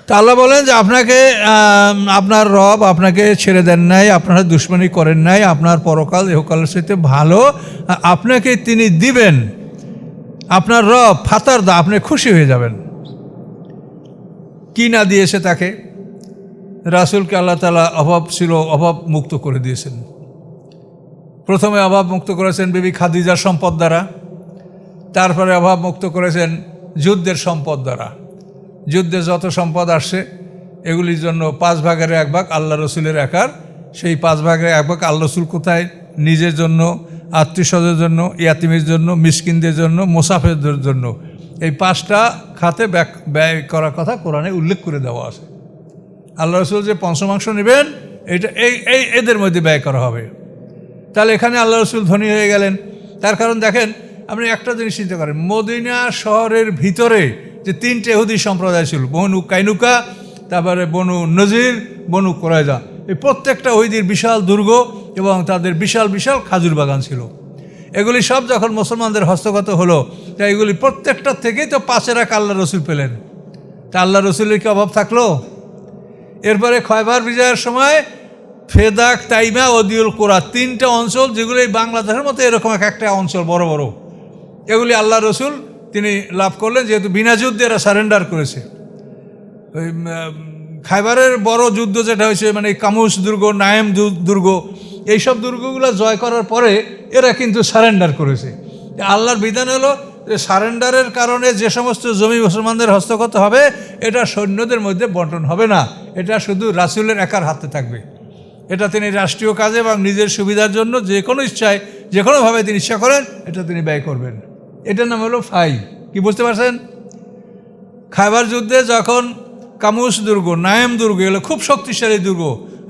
তা আল্লাহ বলেন যে আপনাকে আপনার রব আপনাকে ছেড়ে দেন নাই, আপনারা দুশ্মনী করেন নাই, আপনার পরকাল ইহকালের সাথে ভালো আপনাকে তিনি দিবেন। আপনার রব ফাতার দা, আপনি খুশি হয়ে যাবেন। কি না দিয়েছে তাকে? রাসূলকে আল্লাহ তাআলা অভাব ছিল অভাব মুক্ত করে দিয়েছেন। প্রথমে অভাব মুক্ত করেছেন বিবি খাদিজার সম্পদ দ্বারা, তারপরে অভাব মুক্ত করেছেন যুদ্ধের সম্পদ দ্বারা। যুদ্ধে যত সম্পদ আসছে এগুলির জন্য 5 ভাগের 1 ভাগ আল্লাহ রসুলের একার। সেই 5 ভাগের 1 ভাগ আল্লাহ রসুল কোথায়? নিজের জন্য, আত্মীয়স্বজনের জন্য, ইয়াতিমের জন্য, মিসকিনদের জন্য, মুসাফিরদের জন্য। এই 5টা খাতে ব্যয় করার কথা কোরআনে উল্লেখ করে দেওয়া আছে। আল্লাহ রসুল যে পঞ্চমাংশ নেবেন এটা এদের মধ্যে ব্যয় করা হবে। তাহলে এখানে আল্লাহ রসুল ধনী হয়ে গেলেন। তার কারণ দেখেন, আপনি একটা জিনিস চিন্তা করেন, মদিনা শহরের ভিতরে যে 3টে ইহুদি সম্প্রদায় ছিল, বনু কাইনুকা, তারপরে বনু নজির, বনু কোরাইজা, এই প্রত্যেকটা ইহুদির বিশাল দুর্গ এবং তাদের বিশাল বিশাল খাজুর বাগান ছিল। এগুলি সব যখন মুসলমানদের হস্তগত হলো, তাই এগুলি প্রত্যেকটা থেকেই তো 5 রাখ আল্লাহ রসুল পেলেন। তা আল্লাহ রসুলের কি অভাব থাকলো? এরপরে খয়বার বিজয়ের সময় ফেদাক, তাইমা, ওদিউল কোরা, 3টা অঞ্চল, যেগুলি বাংলাদেশের মতো এরকম একটা অঞ্চল বড় বড়, এগুলি আল্লাহ রসুল তিনি লাভ করলেন, যেহেতু বিনা যুদ্ধে এরা সারেন্ডার করেছে। ওই খাইবারের বড় যুদ্ধ যেটা হয়েছে, মানে কামুস দুর্গ, নায়েম দুর্গ, এইসব দুর্গগুলো জয় করার পরে এরা কিন্তু সারেন্ডার করেছে। আল্লাহর বিধান হলো যে সারেন্ডারের কারণে যে সমস্ত জমি মুসলমানদের হস্তগত হবে, এটা সৈন্যদের মধ্যে বন্টন হবে না, এটা শুধু রাসূলের একার হাতে থাকবে। এটা তিনি রাষ্ট্রীয় কাজে এবং নিজের সুবিধার জন্য যে কোনো ইচ্ছায়, যে কোনোভাবে তিনি ইচ্ছা করেন এটা তিনি ব্যয় করবেন। এটার নাম হলো ফাই। কি বুঝতে পারছেন? খাইবার যুদ্ধে যখন কামুস দুর্গ, নায়েম দুর্গ, এগুলো খুব শক্তিশালী দুর্গ,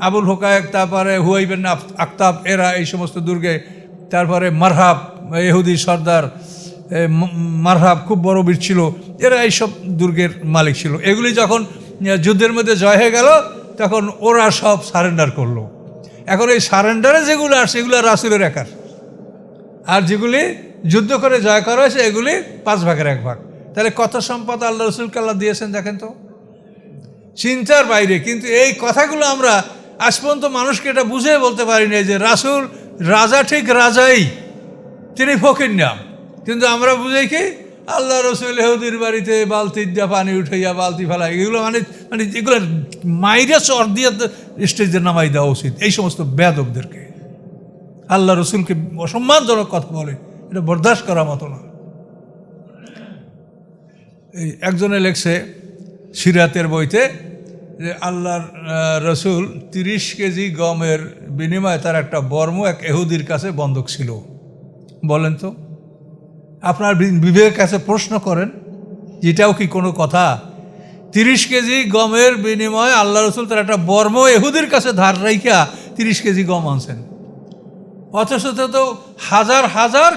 আবুল হোকায়েক, তারপরে হুয়াই বিন আখতাব, এরা এই সমস্ত দুর্গে, তারপরে মারহাব, ইহুদি সর্দার মারহাব খুব বড় বীর ছিল, এরা এইসব দুর্গের মালিক ছিল। এগুলি যখন যুদ্ধের মধ্যে জয় হয়ে গেল, তখন ওরা সব সারেন্ডার করলো। এখন এই সারেন্ডারে যেগুলো আসছে এগুলো রাসূলের একার, আর যেগুলি যুদ্ধ করে জয় করা হয়েছে এগুলি 5 ভাগের 1 ভাগ। তাহলে কত সম্পদ আল্লাহ রসুলকে আল্লাহ দিয়েছেন দেখেন তো, চিন্তার বাইরে। কিন্তু এই কথাগুলো আমরা আজ পর্যন্ত মানুষকে এটা বুঝে বলতে পারি না যে রাসূল রাজা, ঠিক রাজাই, তিনি ফকির না। কিন্তু আমরা বুঝাই কি, আল্লাহ রসুল ইহুদির বাড়িতে বালতি দিয়ে পানি উঠাইয়া বালতি ফেলা, এগুলো মানে এগুলো মাইরে চর দিয়ে স্টেজে নামাই দেওয়া উচিত এই সমস্ত বেয়াদবদেরকে। আল্লাহ রসুলকে অসম্মানজনক কথা বলে, এটা বরদাস্ত করার মতো না। এই একজনে লেখছে সিরাতের বইতে যে আল্লাহর রসুল 30 কেজি গমের বিনিময়ে তার একটা বর্ম এক ইহুদির কাছে বন্ধক ছিল। বলেন তো, আপনার বিবেকের কাছে প্রশ্ন করেন, এটাও কি কোনো কথা? 30 কেজি গমের বিনিময়ে আল্লাহ রসুল তার একটা বর্ম ইহুদির কাছে ধার রাইখা 30 কেজি গম আনছেন। অথচ তো হাজার হাজার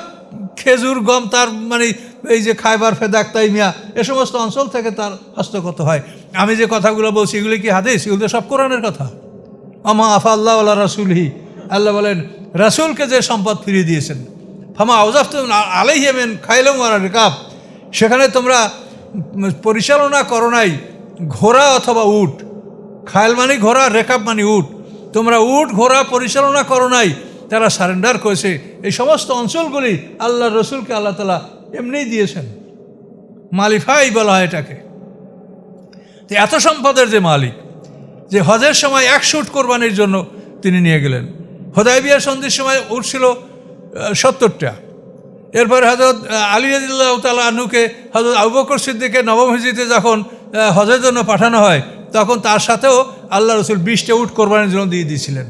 খেজুর গম তার মানে এই যে খাইবার, ফেদাক, তাইমিয়া, এ সমস্ত অঞ্চল থেকে তার হস্তগত হয়। আমি যে কথাগুলো বলছি এগুলি কি হাদিস? এগুলো সব কোরআনের কথা। আমা আফা আল্লাহ আল্লাহ রাসূলহি, আল্লাহ বলেন রাসূলকে যে সম্পদ ফিরিয়ে দিয়েছেন, ফামা আউজাফতুম আলাইহি মিন খাইলিন ওয়া রিকাব, সেখানে তোমরা পরিচালনা করো নাই ঘোড়া অথবা উট। খাইল মানে ঘোড়া, রেকাব মানে উট। তোমরা উট ঘোড়া পরিচালনা করো নাই, তারা সারেন্ডার করেছে। এই সমস্ত অঞ্চলগুলি আল্লাহ রসুলকে আল্লাহ তাআলা এমনিই দিয়েছেন। মালিফাই বলা হয় এটাকে। তো এত সম্পদের যে মালিক, যে হজের সময় 100 উট কোরবানির জন্য তিনি নিয়ে গেলেন। হুদায়বিয়া সন্ধির সময় উট ছিল 70টা। এরপর হযরত আলী রাদিয়াল্লাহু তাআলা আনহুকে হযরত আবু বকর সিদ্দিকের নবম হিজরিতে যখন হজের জন্য পাঠানো হয়, তখন তার সাথেও আল্লাহ রসুল 20টা উট কোরবানির জন্য দিয়ে দিয়েছিলেন।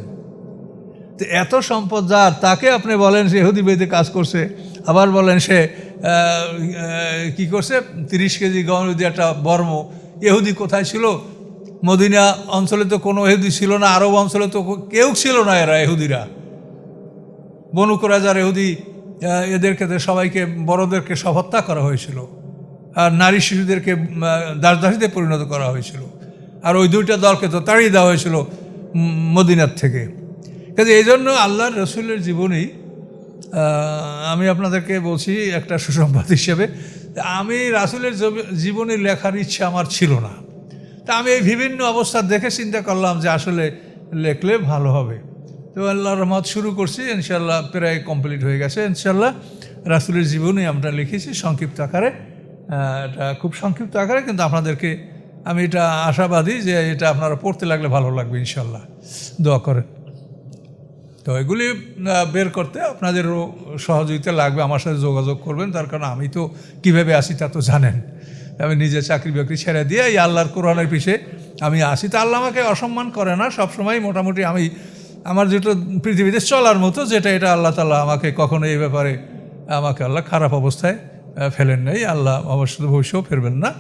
তো এত সম্পদ যার, তাকে আপনি বলেন সে ইহুদি বেদে কাজ করছে, আবার বলেন সে কি করছে, 30 কেজি গম যদি একটা বর্ম। ইহুদি কোথায় ছিল? মদিনা অঞ্চলে তো কোনো ইহুদি ছিল না, আরব অঞ্চলে তো কেউ ছিল না। এরা ইহুদিরা, বনু কুরাইজার ইহুদি, এদেরকে সবাইকে, বড়দেরকে সব হত্যা করা হয়েছিল, আর নারী শিশুদেরকে দাসদাসীতে পরিণত করা হয়েছিল, আর ওই 2টা দলকে তো তাড়িয়ে দেওয়া হয়েছিল মদিনার থেকে। কাজে এই জন্য আল্লাহর রসুলের জীবনী আমি আপনাদেরকে বলছি একটা সুসংবাদ হিসেবে, আমি রাসূলের জীবনী লেখার ইচ্ছা আমার ছিল না। তা আমি এই বিভিন্ন অবস্থা দেখে চিন্তা করলাম যে আসলে লেখলে ভালো হবে। তো আল্লাহর রহমত শুরু করছি, ইনশাল্লাহ প্রায় কমপ্লিট হয়ে গেছে। ইনশাল্লাহ রাসূলের জীবনী আমরা লিখেছি সংক্ষিপ্ত আকারে, এটা খুব সংক্ষিপ্ত আকারে, কিন্তু আপনাদেরকে আমি এটা আশাবাদী যে এটা আপনারা পড়তে লাগলে ভালো লাগবে ইনশাল্লাহ। দোয়া করেন। তো এগুলি বের করতে আপনাদেরও সহযোগিতা লাগবে, আমার সাথে যোগাযোগ করবেন। তার কারণ আমি তো কীভাবে আসি তা তো জানেন, আমি নিজে চাকরি বাকরি ছেড়ে দিয়ে এই আল্লাহর কোরআনের পিছে আমি আসি। তা আল্লাহ আমাকে অসম্মান করে না, সবসময় মোটামুটি আমি আমার যেটা পৃথিবীতে চলার মতো যেটা, এটা আল্লাহ তাআলা আমাকে কখনো এই ব্যাপারে আমাকে আল্লাহ খারাপ অবস্থায় ফেলেন নাই। আল্লাহ অবশ্যই ভবিষ্যতেও ফেরবেন না।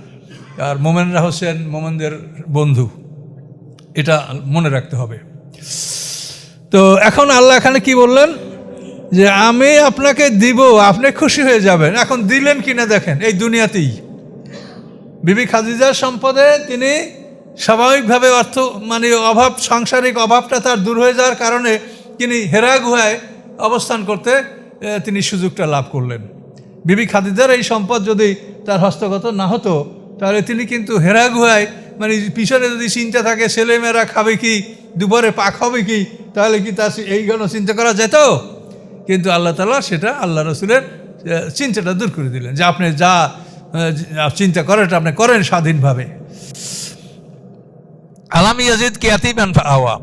আর মোমেনরা হচ্ছেন মোমেনদের বন্ধু, এটা মনে রাখতে হবে। তো এখন আল্লাহ এখানে কি বললেন যে আমি আপনাকে দিব, আপনি খুশি হয়ে যাবেন। এখন দিলেন কিনা দেখেন, এই দুনিয়াতেই বিবি খাদিজার সম্পদে তিনি স্বাভাবিকভাবে অভাব, সাংসারিক অভাবটা তার দূর হয়ে যাওয়ার কারণে তিনি হেরা গুহায় অবস্থান করতে তিনি সুযোগটা লাভ করলেন। বিবি খাদিজার এই সম্পদ যদি তার হস্তগত না হতো, তাহলে তিনি কিন্তু হেরা গুহায় পিছনে যদি চিন্তা থাকে ছেলেমেয়েরা খাবে কি, দুপুরে পাক হবে কি, তাহলে কি তার এইগুলো চিন্তা করা যেত? কিন্তু আল্লাহ তাআলা সেটা আল্লাহ রসুলের চিন্তাটা দূর করে দিলেন যে আপনি যা চিন্তা করেন এটা আপনি করেন স্বাধীনভাবে। আলাম ইয়াজিদ কে ইয়াতীমান ফাআওয়া,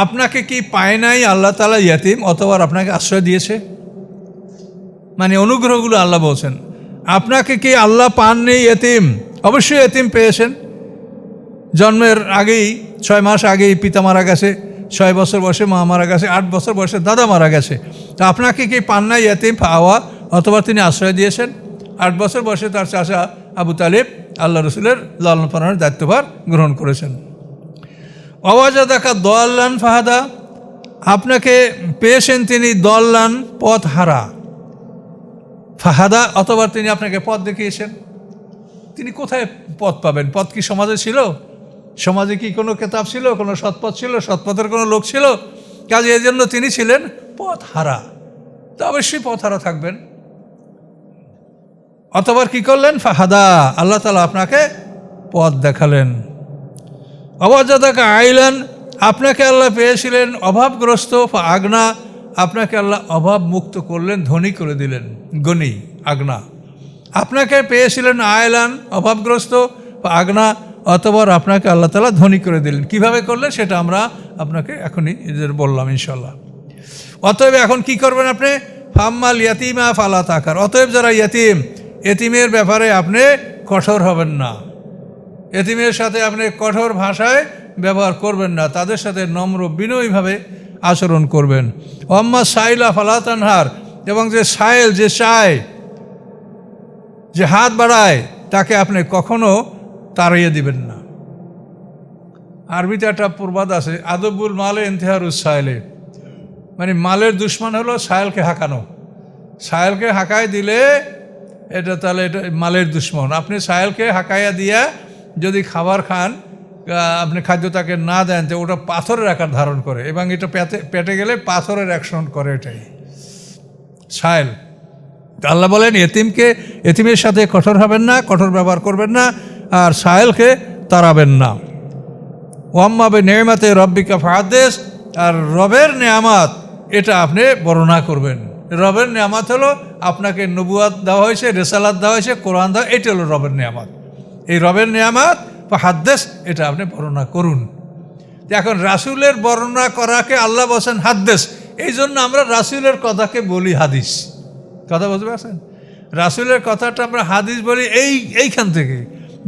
আপনাকে কি পায় নাই আল্লাহ তাআলা ইয়াতীম অথবা আপনাকে আশ্রয় দিয়েছে? অনুগ্রহগুলো আল্লাহ বলছেন, আপনাকে কি আল্লাহ পাননি ইয়াতীম? অবশ্যই ইয়াতীম পেয়েছেন। জন্মের আগেই 6 মাস আগেই পিতা মারা গেছে, 6 বছর বয়সে মা মারা গেছে, 8 বছর বয়সে দাদা মারা গেছে। তা আপনাকে কি পান নাই ইয়াতীম ফাআওয়া, অথবা তিনি আশ্রয় দিয়েছেন? 8 বছর বয়সে তার চাচা আবু তালিব আল্লাহ রসুলের লালন পালনের দায়িত্বভার গ্রহণ করেছেন। ওয়াজাদাকা দাল্লান ফাহাদা, আপনাকে পেয়েছেন তিনি দল্লান পথ হারা, ফাহাদা অথবা তিনি আপনাকে পথ দেখিয়েছেন। তিনি কোথায় পথ পাবেন? পথ কি সমাজে ছিল? সমাজে কি কোনো কেতাব ছিল, কোনো সৎপথ ছিল, সৎপথের কোনো লোক ছিল? কাজে এই জন্য তিনি ছিলেন পথ হারা। তো অবশ্যই পথ হারা থাকবেন। অথবা কি করলেন? ফাহাদা, আল্লাহ তাআলা আপনাকে পথ দেখালেন। ওয়াজাদাকা আইলান, আপনাকে আল্লাহ পেয়েছিলেন অভাবগ্রস্ত, আগনা, আপনাকে আল্লাহ অভাব মুক্ত করলেন, ধনী করে দিলেন, গনি আগনা। আপনাকে পেয়েছিলেন আয়লান অভাবগ্রস্ত, আগনা, অথবা আপনাকে আল্লাহ তাআলা ধনী করে দিলেন। কিভাবে করলেন সেটা আমরা আপনাকে এখনই বললাম ইনশাল্লাহ। অতএব এখন কি করবেন আপনি? ফাম্মাল ইয়াতিমা ফালা তাকার, অতএব যারা ইয়াতিম, এতিমের ব্যাপারে আপনি কঠোর হবেন না, এতিমের সাথে আপনি কঠোর ভাষায় ব্যবহার করবেন না, তাদের সাথে নম্র বিনয়ীভাবে আচরণ করবেন। আম্মা সাইলা ফালা তানহার, এবং যে সাইল, যে চায়, যে হাত বাড়ায়, তাকে আপনি কখনো তাড়িয়ে দিবেন না। আরবিতে একটা প্রবাদ আছে, আদবুল মালে ইন্তেহারুস সাইলে, মালের দুশ্মন হলো সায়েলকে হাঁকানো। সায়েলকে হাঁকায় দিলে এটা তাহলে এটা মালের দুশ্মন। আপনি সায়েলকে হাঁকাইয়া দিয়া যদি খাবার খান, আপনি খাদ্য তাকে না দেন, তো ওটা পাথরের আকার ধারণ করে এবং এটা পেটে গেলে পাথরের অ্যাকশন করে, এটাই সায়েল। আল্লাহ বলেন এতিমের সাথে কঠোর হবেন না, কঠোর ব্যবহার করবেন না, আর সায়েলকে তাড়াবেন না। ওয়াম্মা বে নেমাতে রব্বিকা ফাহাদ্দিস, আর রবের নেয়ামত এটা আপনি বর্ণনা করবেন। রবের নেয়ামত হলো আপনাকে নবুয়াত দেওয়া হয়েছে, রেসালাত দেওয়া হয়েছে, কোরআন দেওয়া, এটা হলো রবের নেয়ামত। এই রবের নেয়ামত ফাহাদ্দিস, এটা আপনি বর্ণনা করুন। এখন রাসূলের বর্ণনা করাকে আল্লাহ বলছেন হাদ্দিস, এই জন্য আমরা রাসূলের কথাকে বলি হাদিস। কথা বুঝতে পারছেন? রাসূলের কথাটা আমরা হাদিস বলি এইখান থেকে,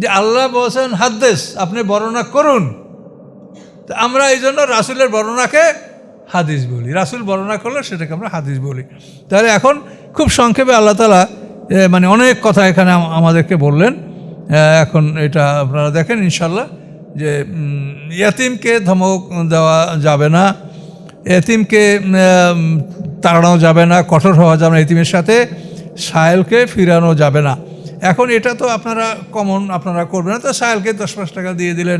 যে আল্লাহ বলছেন হাদ্দিস, আপনি বর্ণনা করুন। তো আমরা এই জন্য রাসূলের বর্ণনাকে হাদিস বলি, রাসূল বর্ণনা করলে সেটাকে আমরা হাদিস বলি। তাহলে এখন খুব সংক্ষেপে আল্লাহ তাআলা অনেক কথা এখানে আমাদেরকে বললেন। এখন এটা আপনারা দেখেন ইনশাল্লাহ, যে ইয়াতিমকে ধমক দেওয়া যাবে না, এতিমকে তাড়ানো যাবে না, কঠোর হওয়া যাবে না এতিমের সাথে, সায়েলকে ফিরানো যাবে না। এখন এটা তো আপনারা কমন, আপনারা করবেন না, তো সায়েলকে 10-5 টাকা দিয়ে দিলেন,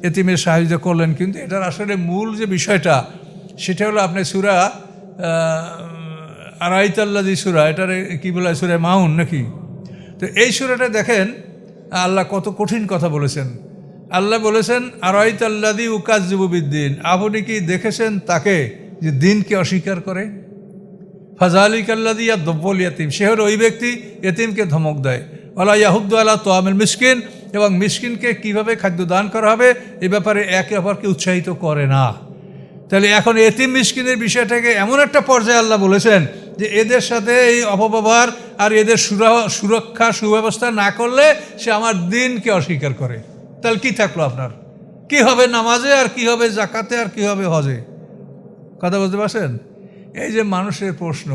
এতিমের সাহায্য করলেন। কিন্তু এটার আসলে মূল যে বিষয়টা, সেটা হলো আপনি সূরা আরাইতাল্লাযী সূরা, এটার কি বলা হয়, সূরা মাউন নাকি? তো এই সূরাটা দেখেন আল্লাহ কত কঠিন কথা বলেছেন। আল্লাহ বলেছেন আরাইতাল্লাযী ইউকাযযিবু বিদ্দিন, আপনি কি দেখেছেন তাকে যে দিনকে অস্বীকার করে? ফাযালিকাল্লাযী ইয়াদুল ইয়াতীম, সে হলো ওই ব্যক্তি এতিমকে ধমক দেয়। ওয়ালা ইয়াহুদ্দু আলা তাআমিল মিসকিন, এবং মিসকিনকে কিভাবে খাদ্য দান করা হবে এই ব্যাপারে একে অপরকে উৎসাহিত করে না। তাহলে এখন এতিম মিসকিনের বিষয়টাকে এমন একটা পর্যায়ে আল্লাহ বলেছেন যে এদের সাথে এই অপব্যবহার আর এদের সুরক্ষা সুব্যবস্থা না করলে সে আমার দিনকে অস্বীকার করে। তাহলে কি থাকলো আপনার? কি হবে নামাজে, আর কি হবে জাকাতে, আর কি হবে হজে? কথা বুঝতে পারছেন? এই যে মানুষের প্রশ্ন,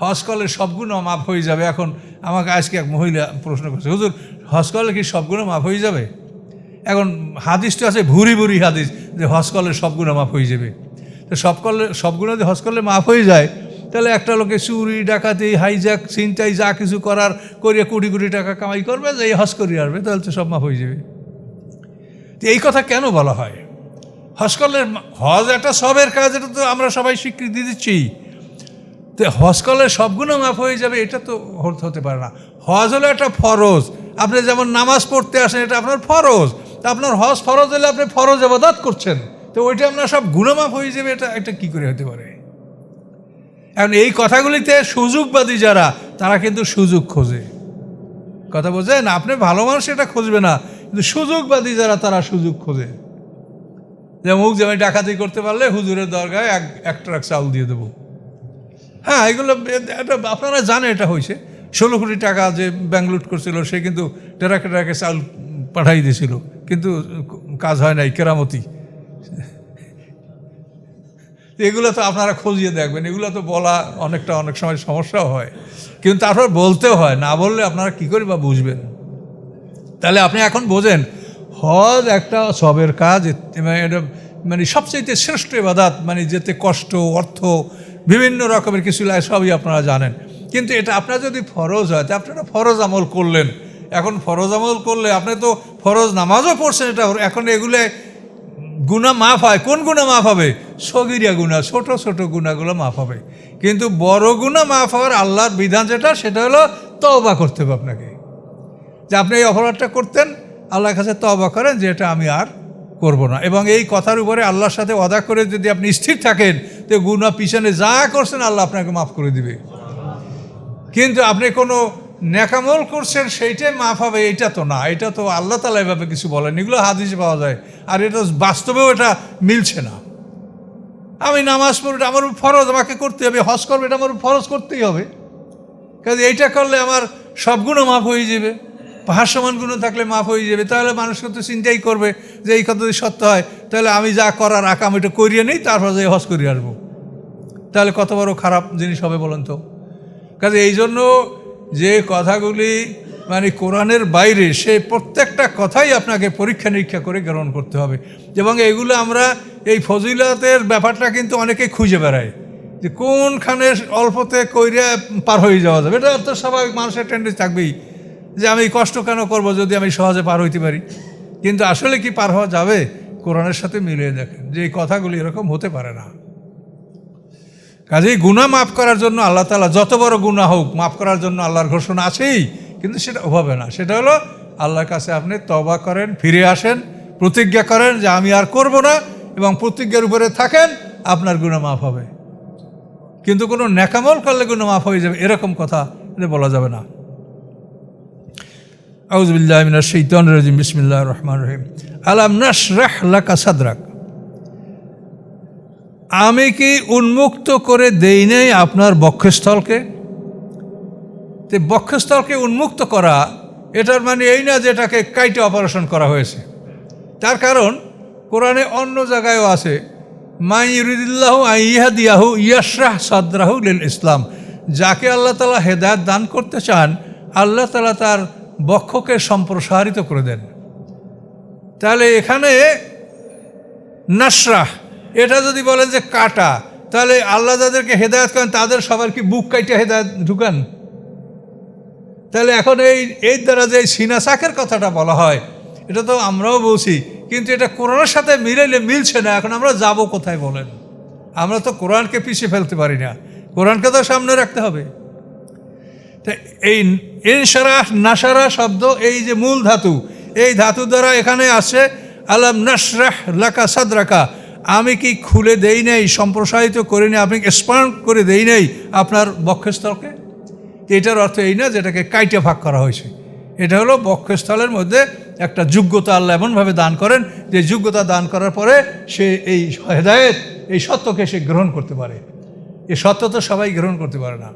হজ করলে সব গুনাহ মাফ হয়ে যাবে। এখন আমাকে আজকে এক মহিলা প্রশ্ন করছে, হুজুর হজ করলে কি সব গুনাহ মাফ হয়ে যাবে? এখন হাদিস তো আছে ভুরি ভুরি হাদিস যে হজ করলে সব গুনাহ মাফ হয়ে যাবে। তো সব গুনাহ যদি হজ করলে মাফ হয়ে যায়, তাহলে একটা লোকে চুরি ডাকাতি হাইজ্যাক ছিনতাই যা কিছু করিয়ে কোটি কোটি টাকা কামাই করবে, যে এই হজ করিয়ে আসবে, তাহলে তো সব মাফ হয়ে যাবে। তো এই কথা কেন বলা হয়? হজ করলে, হজ একটা সবের কাজ, এটা তো আমরা সবাই স্বীকৃতি দিচ্ছি। তো হজ করলে সব গুনাহ মাফ হয়ে যাবে, এটা তো হতে পারে না। হজ হলো একটা ফরজ। আপনি যেমন নামাজ পড়তে আসেন, এটা আপনার ফরজ। তা আপনার হজ ফরজ হলে আপনি ফরজ ইবাদত করছেন, তো ওইটা আপনার সব গুনাহ মাফ হয়ে যাবে, এটা কি করে হতে পারে? এখন এই কথাগুলিতে সুযোগবাদী যারা, তারা কিন্তু সুযোগ খোঁজে। কথা বোঝেন? আপনি ভালো মানুষ এটা খুঁজবে না, কিন্তু সুযোগবাদী যারা, তারা সুযোগ খোঁজে। যেমন যে আমি ডাকাতি করতে পারলে হুজুরের দরগায় এক ট্রাক চাউল দিয়ে দেবো। হ্যাঁ, এগুলো আপনারা জানেন, এটা হয়েছে। 16 কোটি টাকা যে ব্যাংক লুট করছিল, সে কিন্তু ট্রাকে চাউল পাঠাই দিয়েছিল, কিন্তু কাজ হয় নাই, কেরামতি। এগুলো তো আপনারা খোঁজিয়ে দেখবেন, এগুলো তো বলা অনেক সময় সমস্যাও হয়, কিন্তু তারপর বলতেও হয়। না বললে আপনারা কী করে বা বুঝবেন? তাহলে আপনি এখন বোঝেন, হজ একটা সবের কাজ, মানে সবচেয়ে শ্রেষ্ঠ ইবাদত, মানে যেতে কষ্ট, অর্থ, বিভিন্ন রকমের কিছু লাগে, সবই আপনারা জানেন। কিন্তু এটা আপনার যদি ফরজ হয়, তা আপনারা ফরজ আমল করলেন। এখন ফরজ আমল করলে আপনি তো ফরজ নামাজও পড়ছেন, এটা এখন এগুলো গুনাহ মাফ হয়। কোন গুনাহ মাফ হবে? সগীরা গুনাহ, ছোট ছোট গুনাহগুলো মাফ হবে। কিন্তু বড় গুনাহ মাফ হওয়ার আল্লাহর বিধান সেটা হলো তওবা করতে হবে আপনাকে। যে আপনি এই অপরাধটা করতেন, আল্লাহর কাছে তওবা করেন যে এটা আমি আর করব না, এবং এই কথার উপরে আল্লাহর সাথে ওয়াদা করে যদি আপনি স্থির থাকেন, তো গুনাহ পিছনে যা করছেন আল্লাহ আপনাকে মাফ করে দিবে। কিন্তু আপনি কোনো নেকামল করছেন সেইটাই মাফ হবে, এইটা তো না। এটা তো আল্লাহ তাআলা এভাবে কিছু বলেন, এগুলো হাদিসে পাওয়া যায়, আর এটা বাস্তবেও এটা মিলছে না। আমি নামাজ পড়ব, এটা আমার ফরজ, আমাকে করতে হবে। হজ করবে, এটা আমার ফরজ করতেই হবে, কাজে এইটা করলে আমার সব গুনাহ মাফ হয়ে যাবে। পাহাড় সমান গুনাহ থাকলে মাফ হয়ে যাবে। তাহলে মানুষ তো চিন্তাই করবে যে এই কথা যদি সত্য হয়, তাহলে আমি যা করার আকাম এটা করিয়ে নেই, তারপর যে হজ করিয়ে আসবো। তাহলে কত বড় খারাপ জিনিস হবে বলেন তো? কাজে এই জন্য যে কথাগুলি মানে কোরআনের বাইরে, সেই প্রত্যেকটা কথাই আপনাকে পরীক্ষা নিরীক্ষা করে গ্রহণ করতে হবে। এবং এগুলো আমরা এই ফজিলতের ব্যাপারটা কিন্তু অনেকেই খুঁজে বেড়ায়, যে কোনখানে অল্পতে কইরে পার হয়ে যাওয়া যাবে। এটা তো স্বাভাবিক, মানুষের টেন্ডেন্সি থাকবেই যে আমি কষ্ট কেন করব যদি আমি সহজে পার হইতে পারি। কিন্তু আসলে কি পার হওয়া যাবে? কোরআনের সাথে মিলিয়ে দেখেন যে এই কথাগুলি এরকম হতে পারে না। কাজেই গুনাহ মাফ করার জন্য আল্লাহ তাআলা, যত বড় গুনাহ হোক মাফ করার জন্য আল্লাহর ঘোষণা আছেই, কিন্তু সেটা ওভাবে না। সেটা হলো আল্লাহর কাছে আপনি তওবা করেন, ফিরে আসেন, প্রতিজ্ঞা করেন যে আমি আর করব না, এবং প্রতিজ্ঞার উপরে থাকেন, আপনার গুনাহ মাফ হবে। কিন্তু কোনো নেকামল করলে গুনাহ মাফ হয়ে যাবে, এরকম কথা বলা যাবে না। আউযু বিল্লাহি মিনাশ শাইতানির রাজিম, বিসমিল্লাহির রহমানির রহিম। আলাম নাশরাহ লাকা সাদরাক, আমি কি উন্মুক্ত করে দেই নাই আপনার বক্ষস্থলকে? তো বক্ষস্থলকে উন্মুক্ত করা, এটার মানে এই না যে এটাকে কাইটে অপারেশন করা হয়েছে। তার কারণ কোরআনে অন্য জায়গায়ও আছে, মা ইউরিদুল্লাহু আন ইয়াহদিয়াহু ইয়াশরাহ সাদরাহু লিল ইসলাম, যাকে আল্লাহ তাআলা হেদায়েত দান করতে চান, আল্লাহ তাআলা তার বক্ষকে সম্প্রসারিত করে দেন। তাহলে এখানে নাশরাহ, এটা যদি বলেন যে কাটা, তাহলে আল্লাহ যাদেরকে হেদায়েত করেন তাদের সবার কি বুক কাইটা হেদায়েত ঢুকান? তাহলে এখন এই দ্বারা যে সিনা সাকের কথাটা বলা হয়, এটা তো আমরাও বলছি, কিন্তু এটা কোরআনের সাথে মিলাইলে মিলছে না। এখন আমরা যাব কোথায় বলেন? আমরা তো কোরআনকে পিছিয়ে ফেলতে পারি না, কোরআনকে তো সামনে রাখতে হবে। তা এই ইনশারাহ নাশারা শব্দ, এই যে মূল ধাতু, এই ধাতু দ্বারা এখানে আসছে আলাম নাশরাহ লাকা সাদরাকা, আমি কি খুলে দেই নাই, সম্প্রসারিত করে নিই, আপনি এক্সপান্ড করে দেই নাই আপনার বক্ষস্থলকে? এটার অর্থ এই না যেটাকে কাইটে ভাগ করা হয়েছে। এটা হলো বক্ষস্থলের মধ্যে একটা যোগ্যতা আল্লাহ এমনভাবে দান করেন যে যোগ্যতা দান করার পরে সে এই হেদায়েত, এই সত্যকে সে গ্রহণ করতে পারে। এই সত্য তো সবাই গ্রহণ করতে পারে না।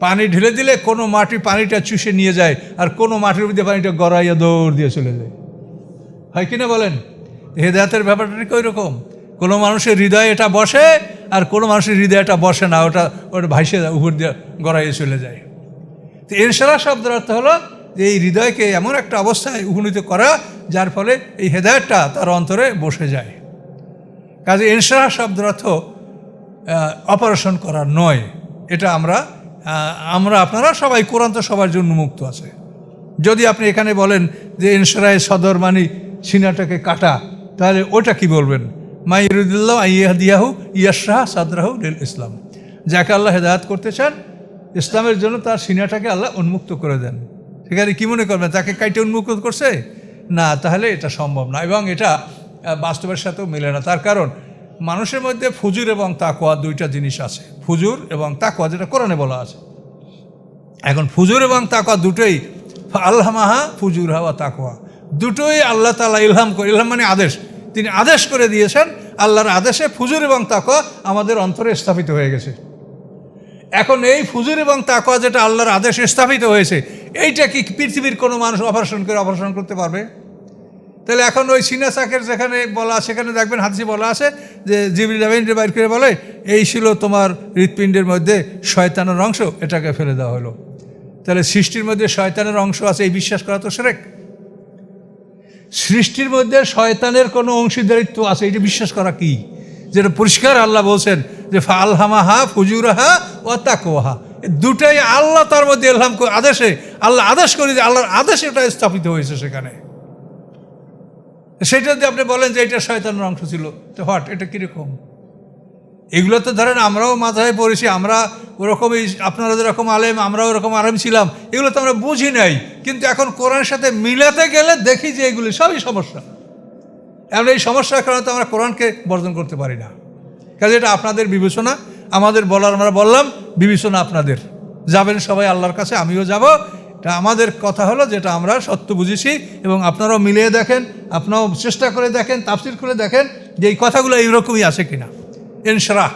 পানি ঢেলে দিলে কোনো মাটি পানিটা চুষে নিয়ে যায়, আর কোনো মাটির মধ্যে পানিটা গড়াইয়া দৌড় দিয়ে চলে যায়, হয় কিনা বলেন? হেদায়েতের ব্যাপারটা ঠিক ওই রকম। কোনো মানুষের হৃদয়ে এটা বসে, আর কোনো মানুষের হৃদয়ে এটা বসে না, ওটা ভাইসে উপর দিয়ে গড়াইয়ে চলে যায়। তো ইনশাআল্লাহ শব্দের অর্থ হলো যে এই হৃদয়কে এমন একটা অবস্থায় উপনীত করা যার ফলে এই হেদায়েতটা তার অন্তরে বসে যায়। কাজে ইনশাআল্লাহ শব্দের অর্থ অপারেশন করা নয়। এটা আপনারা সবাই, কোরআন তো সবার জন্য মুক্ত আছে। যদি আপনি এখানে বলেন যে ইনশারায় সদর মানে সিনাটাকে কাটা, তাহলে ওটা কি বলবেন? মা ইউরিদুল্লাহ আইয়াহদিয়াহু ইয়াশরাহ সাদরাহু লিল ইসলাম, যাকে আল্লাহ হেদায়েত করতে চান ইসলামের জন্য তার সিনাটাকে আল্লাহ উন্মুক্ত করে দেন। সেখানে কি মনে করবেন তাকে কাইটে উন্মুক্ত করছে? না, তাহলে এটা সম্ভব না, এবং এটা বাস্তবের সাথেও মেলে না। তার কারণ মানুষের মধ্যে ফুজুর এবং তাকওয়া দুইটা জিনিস আছে, ফুজুর এবং তাকওয়া, যেটা কোরআনে বলা আছে। এখন ফুজুর এবং তাকওয়া দুটোই আল্লামাহা ফুজুর হাওয়া তাকওয়া, দুটোই আল্লাহ তাআলা ইলহাম করে, ইলহাম মানে আদেশ, তিনি আদেশ করে দিয়েছেন। আল্লাহর আদেশে ফুজুর এবং তাকওয়া আমাদের অন্তরে স্থাপিত হয়ে গেছে। এখন এই ফুজুর এবং তাকওয়া যেটা আল্লাহর আদেশে স্থাপিত হয়েছে, এইটা কি পৃথিবীর কোনো মানুষ অপারেশন করতে পারবে? তাহলে এখন ওই সিনা চাকের যেখানে বলা, সেখানে দেখবেন হাদিসে বলা আছে যে জিবরিল আমিনকে বাইর করে বলে এই ছিল তোমার হৃৎপিণ্ডের মধ্যে শয়তানের অংশ, এটাকে ফেলে দেওয়া হলো। তাহলে সৃষ্টির মধ্যে শয়তানের অংশ আছে এই বিশ্বাস করা তো শিরক। সৃষ্টির মধ্যে শয়তানের কোনো অংশীদারিত্ব আছে এটা বিশ্বাস করা কি? যেটা পরিষ্কার আল্লাহ বলছেন যে ফালহামাহা ফুজুরাহা ওয়া তাকওয়াহা, দুটাই আল্লাহ তার মধ্যে ইলহাম আদেশে, আল্লাহ আদেশ করে যে আল্লাহর আদেশে এটা স্থাপিত হয়েছে সেখানে। সেটা যদি আপনি বলেন যে এটা শয়তানের অংশ ছিল, তো হোয়াট, এটা কীরকম? এগুলো তো ধরেন আমরাও মাথায় পড়েছি, আমরা ওরকমই, আপনারা যেরকম আলেম আমরাও ওরকম আলেম ছিলাম, এগুলো তো আমরা বুঝি নাই। কিন্তু এখন কোরআনের সাথে মিলাতে গেলে দেখি যে এগুলি সবই সমস্যা। এমন এই সমস্যার কারণে তো আমরা কোরআনকে বর্জন করতে পারি না। কাজে এটা আপনাদের বিবেচনা, আমাদের বলার আমরা বললাম, বিবেচনা আপনাদের। যাবেন সবাই আল্লাহর কাছে, আমিও যাব। এটা আমাদের কথা হলো যেটা আমরা সত্য বুঝেছি, এবং আপনারাও মিলিয়ে দেখেন, আপনারাও চেষ্টা করে দেখেন, তাফসীর করে দেখেন যে এই কথাগুলো এইরকমই আছে কিনা। ইনশাআল্লাহ